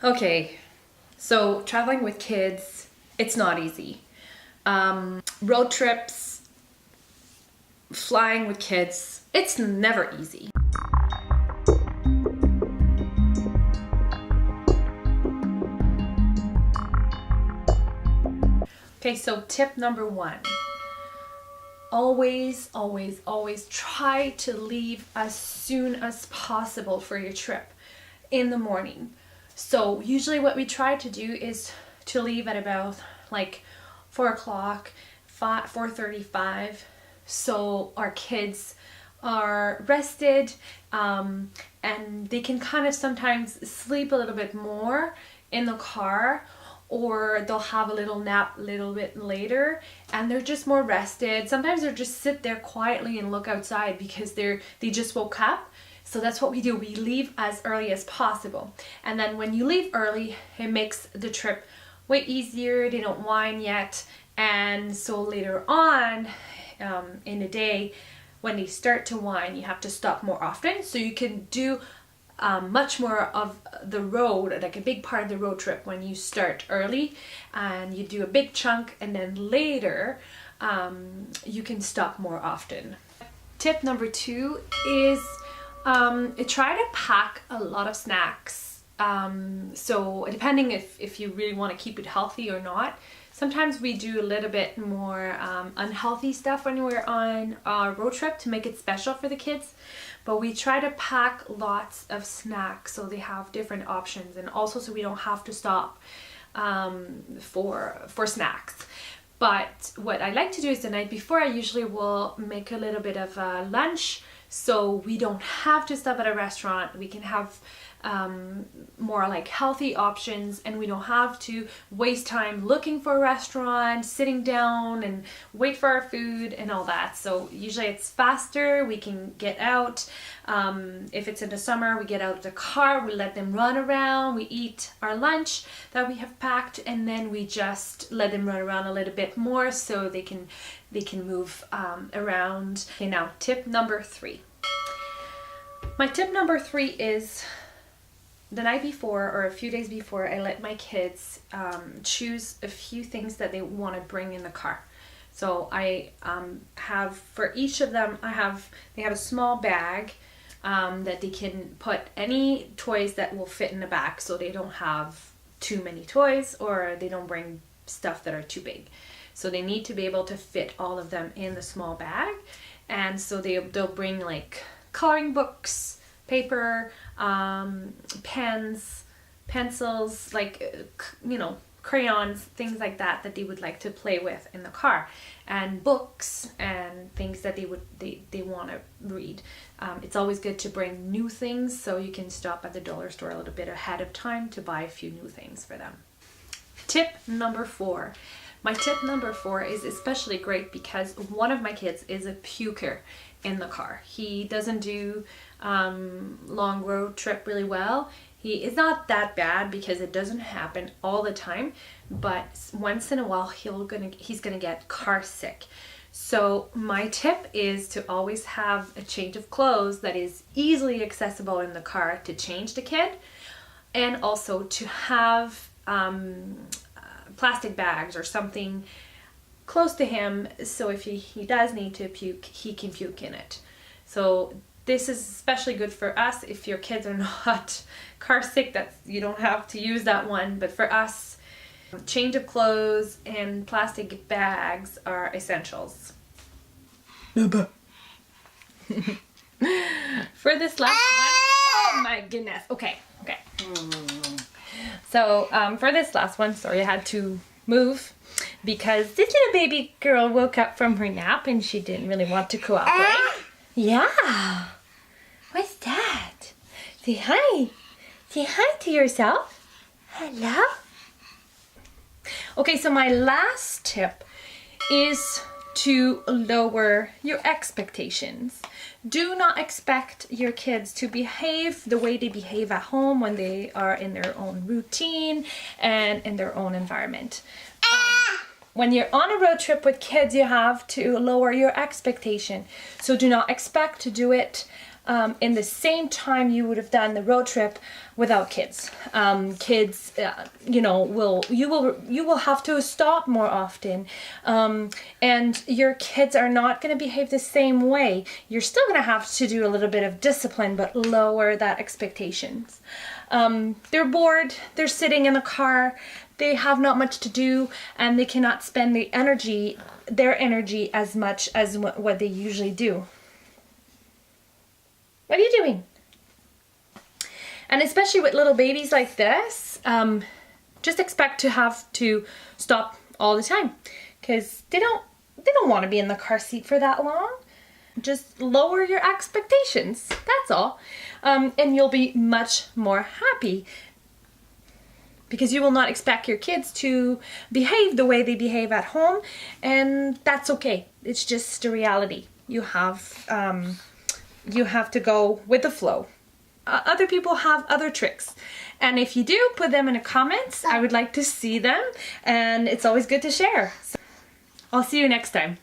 Okay, so traveling with kids, it's not easy. Road trips, flying with kids, it's never easy. Okay, so tip number one. Always, always, always try to leave as soon as possible for your trip in the morning. So usually what we try to do is to leave at about like 4 o'clock, 4:35, so our kids are rested, and they can kind of sometimes sleep a little bit more in the car, or they'll have a little nap a little bit later and they're just more rested. Sometimes they'll just sit there quietly and look outside because they just woke up. So that's what we do. We leave as early as possible. And then when you leave early, it makes the trip way easier. They don't whine yet. And so later on in the day, when they start to whine, you have to stop more often. So you can do much more of the road, like a big part of the road trip, when you start early and you do a big chunk, and then later you can stop more often. Tip number 2 is try to pack a lot of snacks. So depending if you really want to keep it healthy or not. Sometimes we do a little bit more unhealthy stuff when we're on our road trip to make it special for the kids. But we try to pack lots of snacks so they have different options, and also so we don't have to stop for snacks. But what I like to do is the night before, I usually will make a little bit of a lunch, so we don't have to stop at a restaurant. We can have more like healthy options, and we don't have to waste time looking for a restaurant, sitting down and wait for our food and all that. So usually it's faster. We can get out. If it's in the summer, we get out of the car, we let them run around, we eat our lunch that we have packed, and then we just let them run around a little bit more so they can move around. Okay, now tip number 3. My tip number 3 is the night before or a few days before, I let my kids choose a few things that they want to bring in the car. So I have, for each of them, they have a small bag that they can put any toys that will fit in the back, so they don't have too many toys or they don't bring stuff that are too big. So they need to be able to fit all of them in the small bag. And so they'll bring like coloring books, paper, pens, pencils, like, crayons, things like that they would like to play with in the car, and books and things that they want to read. It's always good to bring new things, so you can stop at the dollar store a little bit ahead of time to buy a few new things for them. Tip number 4. My tip number 4 is especially great because one of my kids is a puker in the car. He doesn't do long road trip really well. He is not that bad because it doesn't happen all the time, but once in a while he's gonna get car sick. So my tip is to always have a change of clothes that is easily accessible in the car to change the kid, and also to have plastic bags or something close to him, so if he does need to puke, he can puke in it. So this is especially good for us. If your kids are not car sick, you don't have to use that one, but for us, change of clothes and plastic bags are essentials. For this last one, oh my goodness, okay. So for this last one, sorry, I had to move because this little baby girl woke up from her nap and she didn't really want to cooperate. Yeah. What's that? Say hi. Say hi to yourself. Hello. Okay, so my last tip is to lower your expectations. Do not expect your kids to behave the way they behave at home when they are in their own routine and in their own environment. When you're on a road trip with kids, you have to lower your expectation. So do not expect to do it in the same time you would have done the road trip without kids. Kids, you know, you will have to stop more often, and your kids are not going to behave the same way. You're still going to have to do a little bit of discipline, but lower that expectations. They're bored, they're sitting in a car, they have not much to do, and they cannot spend their energy as much as what they usually do. What are you doing? And especially with little babies like this, just expect to have to stop all the time, because they don't want to be in the car seat for that long. Just lower your expectations, that's all. And you'll be much more happy, because you will not expect your kids to behave the way they behave at home, and that's okay. It's just a reality. You have to go with the flow. Other people have other tricks, and if you do, put them in the comments. I would like to see them, and it's always good to share. So I'll see you next time.